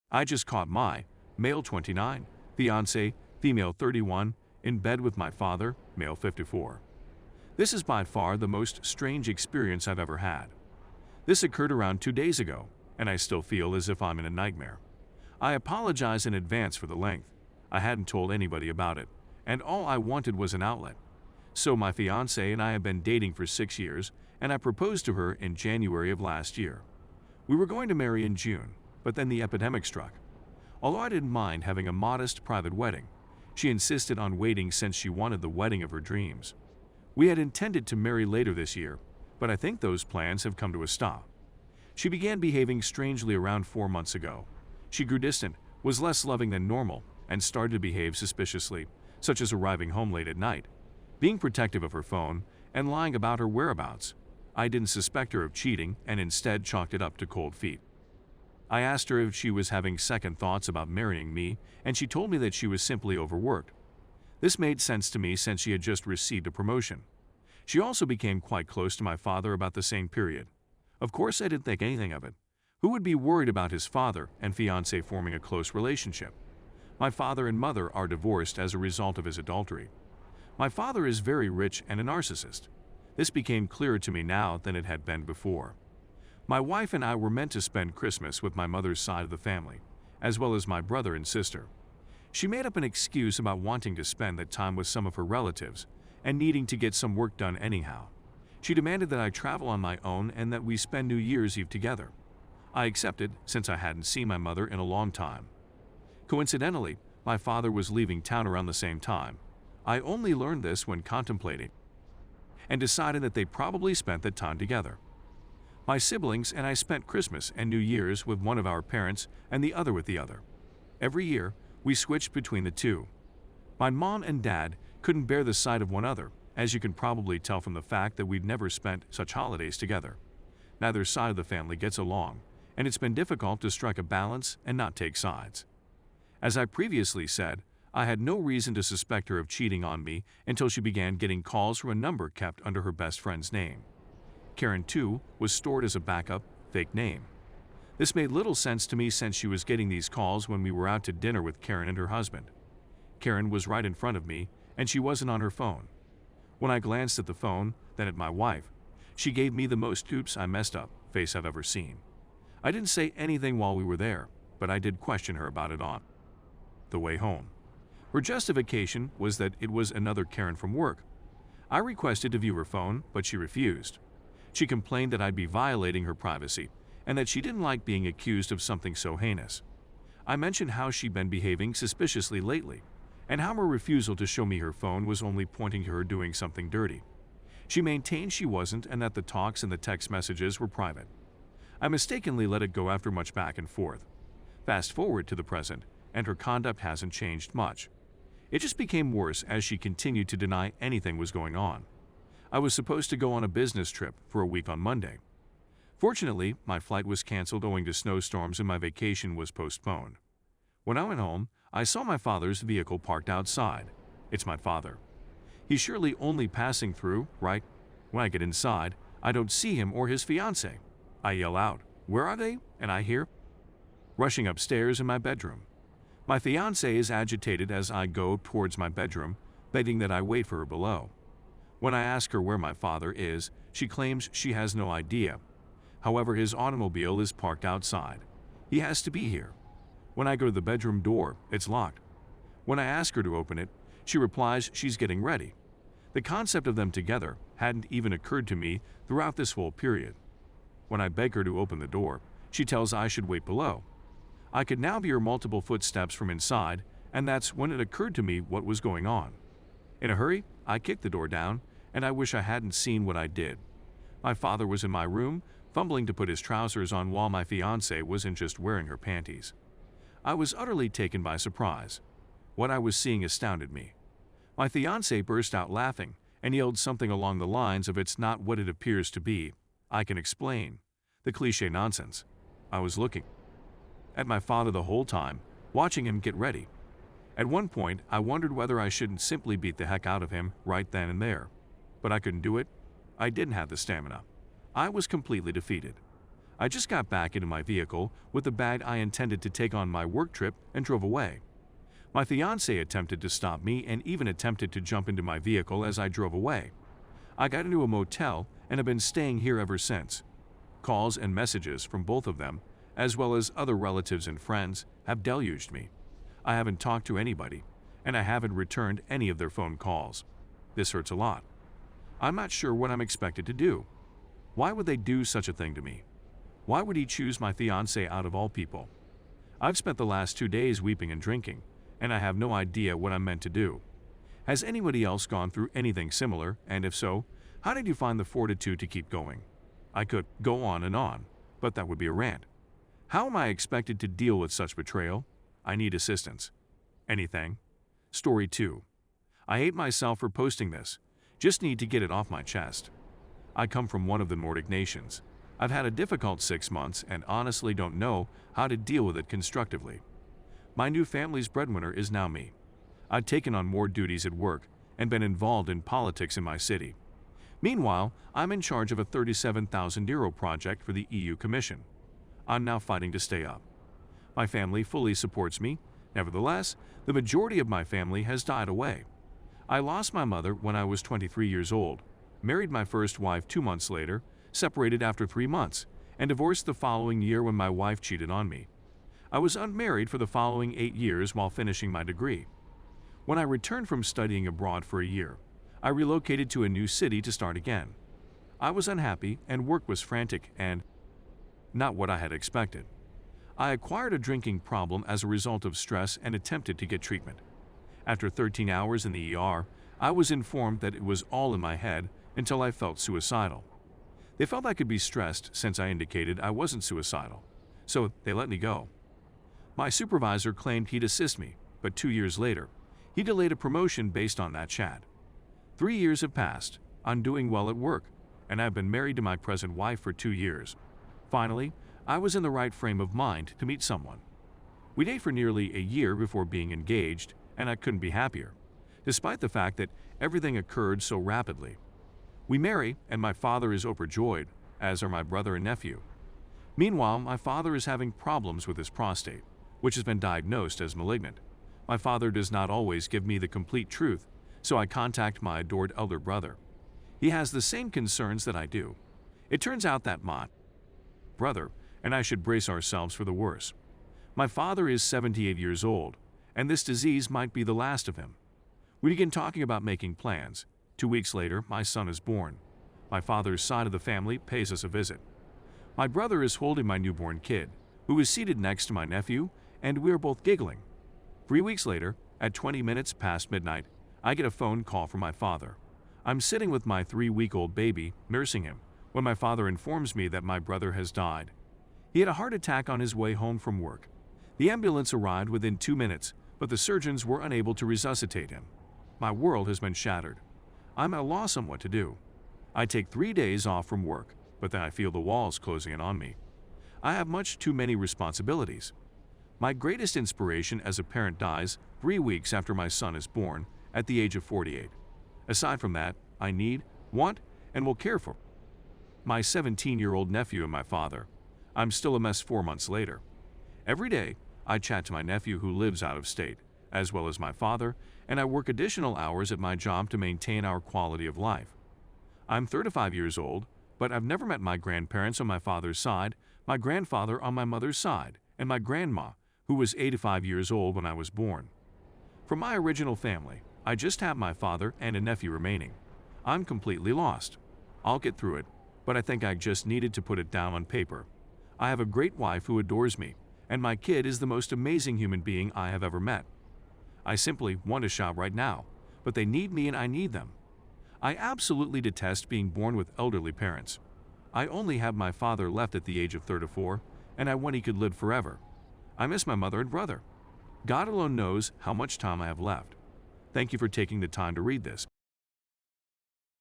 I just caught my male 29, fiance, female 31, in bed with my father, male 54. This is by far the most strange experience I've ever had. This occurred around 2 days ago, and I still feel as if I'm in a nightmare. I apologize in advance for the length. I hadn't told anybody about it, and all I wanted was an outlet. So my fiancé and I have been dating for 6 years, and I proposed to her in January of last year. We were going to marry in June, but then the epidemic struck. Although I didn't mind having a modest private wedding, she insisted on waiting since she wanted the wedding of her dreams. We had intended to marry later this year, but I think those plans have come to a stop. She began behaving strangely around 4 months ago. She grew distant, was less loving than normal, and started to behave suspiciously, such as arriving home late at night, being protective of her phone, and lying about her whereabouts. I didn't suspect her of cheating and instead chalked it up to cold feet. I asked her if she was having second thoughts about marrying me, and she told me that she was simply overworked. This made sense to me since she had just received a promotion. She also became quite close to my father about the same period. Of course, I didn't think anything of it. Who would be worried about his father and fiancé forming a close relationship? My father and mother are divorced as a result of his adultery. My father is very rich and a narcissist. This became clearer to me now than it had been before. My wife and I were meant to spend Christmas with my mother's side of the family, as well as my brother and sister. She made up an excuse about wanting to spend that time with some of her relatives and needing to get some work done anyhow. She demanded that I travel on my own and that we spend New Year's Eve together. I accepted since I hadn't seen my mother in a long time. Coincidentally, my father was leaving town around the same time. I only learned this when contemplating and decided that they probably spent that time together. My siblings and I spent Christmas and New Year's with one of our parents and the other with the other. Every year, we switched between the two. My mom and dad couldn't bear the sight of one another, as you can probably tell from the fact that we'd never spent such holidays together. Neither side of the family gets along, and it's been difficult to strike a balance and not take sides. As I previously said, I had no reason to suspect her of cheating on me until she began getting calls from a number kept under her best friend's name. Karen, too, was stored as a backup, fake name. This made little sense to me since she was getting these calls when we were out to dinner with Karen and her husband. Karen was right in front of me, and she wasn't on her phone. When I glanced at the phone, then at my wife, she gave me the most "oops, I messed up" face I've ever seen. I didn't say anything while we were there, but I did question her about it on the way home. Her justification was that it was another Karen from work. I requested to view her phone, but she refused. She complained that I'd be violating her privacy and that she didn't like being accused of something so heinous. I mentioned how she'd been behaving suspiciously lately and how her refusal to show me her phone was only pointing to her doing something dirty. She maintained she wasn't and that the talks and the text messages were private. I mistakenly let it go after much back and forth. Fast forward to the present, and her conduct hasn't changed much. It just became worse as she continued to deny anything was going on. I was supposed to go on a business trip for a week on Monday. Fortunately, my flight was canceled owing to snowstorms and my vacation was postponed. When I went home, I saw my father's vehicle parked outside. It's my father. He's surely only passing through, right? When I get inside, I don't see him or his fiancée. I yell out, "Where are they?" And I hear rushing upstairs in my bedroom. My fiancée is agitated as I go towards my bedroom, begging that I wait for her below. When I ask her where my father is, she claims she has no idea. However, his automobile is parked outside. He has to be here. When I go to the bedroom door, it's locked. When I ask her to open it, she replies she's getting ready. The concept of them together hadn't even occurred to me throughout this whole period. When I beg her to open the door, she tells I should wait below. I could now hear multiple footsteps from inside, and that's when it occurred to me what was going on. In a hurry, I kicked the door down, and I wish I hadn't seen what I did. My father was in my room, fumbling to put his trousers on while my fiancée wasn't just wearing her panties. I was utterly taken by surprise. What I was seeing astounded me. My fiancée burst out laughing and yelled something along the lines of "It's not what it appears to be. I can explain." The cliché nonsense. I was looking at my father the whole time, watching him get ready. At one point, I wondered whether I shouldn't simply beat the heck out of him right then and there. But I couldn't do it. I didn't have the stamina. I was completely defeated. I just got back into my vehicle with the bag I intended to take on my work trip and drove away. My fiancé attempted to stop me and even attempted to jump into my vehicle as I drove away. I got into a motel and have been staying here ever since. Calls and messages from both of them, as well as other relatives and friends, have deluged me. I haven't talked to anybody, and I haven't returned any of their phone calls. This hurts a lot. I'm not sure what I'm expected to do. Why would they do such a thing to me? Why would he choose my fiancé out of all people? I've spent the last 2 days weeping and drinking, and I have no idea what I'm meant to do. Has anybody else gone through anything similar, and if so, how did you find the fortitude to keep going? I could go on, but that would be a rant. How am I expected to deal with such betrayal? I need assistance. Anything? Story 2. I hate myself for posting this. Just need to get it off my chest. I come from one of the Nordic nations. I've had a difficult 6 months and honestly don't know how to deal with it constructively. My new family's breadwinner is now me. I've taken on more duties at work and been involved in politics in my city. Meanwhile, I'm in charge of a €37,000 project for the EU Commission. I'm now fighting to stay up. My family fully supports me. Nevertheless, the majority of my family has died away. I lost my mother when I was 23 years old, married my first wife 2 months later, separated after 3 months, and divorced the following year when my wife cheated on me. I was unmarried for the following 8 years while finishing my degree. When I returned from studying abroad for a year, I relocated to a new city to start again. I was unhappy and work was frantic and not what I had expected. I acquired a drinking problem as a result of stress and attempted to get treatment. After 13 hours in the ER, I was informed that it was all in my head until I felt suicidal. They felt I could be stressed since I indicated I wasn't suicidal, so they let me go. My supervisor claimed he'd assist me, but 2 years later, he delayed a promotion based on that chat. 3 years have passed. I'm doing well at work, and I've been married to my present wife for 2 years. Finally, I was in the right frame of mind to meet someone. We dated for nearly a year before being engaged, and I couldn't be happier, despite the fact that everything occurred so rapidly. We marry, and my father is overjoyed, as are my brother and nephew. Meanwhile, my father is having problems with his prostate, which has been diagnosed as malignant. My father does not always give me the complete truth, so I contact my adored elder brother. He has the same concerns that I do. It turns out that my brother and I should brace ourselves for the worst. My father is 78 years old, and this disease might be the last of him. We begin talking about making plans. 2 weeks later, my son is born. My father's side of the family pays us a visit. My brother is holding my newborn kid, who is seated next to my nephew, and we are both giggling. 3 weeks later, at 20 minutes past midnight, I get a phone call from my father. I'm sitting with my 3-week-old baby, nursing him, when my father informs me that my brother has died. He had a heart attack on his way home from work. The ambulance arrived within 2 minutes, but the surgeons were unable to resuscitate him. My world has been shattered. I'm at a loss on what to do. I take 3 days off from work, but then I feel the walls closing in on me. I have much too many responsibilities. My greatest inspiration as a parent dies 3 weeks after my son is born, at the age of 48. Aside from that, I need, want, and will care for my 17-year-old nephew and my father. I'm still a mess 4 months later. Every day, I chat to my nephew who lives out of state, as well as my father, and I work additional hours at my job to maintain our quality of life. I'm 35 years old, but I've never met my grandparents on my father's side, my grandfather on my mother's side, and my grandma, who was 85 years old when I was born. From my original family, I just have my father and a nephew remaining. I'm completely lost. I'll get through it, but I think I just needed to put it down on paper. I have a great wife who adores me, and my kid is the most amazing human being I have ever met. I simply want to shout right now, but they need me and I need them. I absolutely detest being born with elderly parents. I only have my father left at the age of 34, and I want he could live forever. I miss my mother and brother. God alone knows how much time I have left. Thank you for taking the time to read this.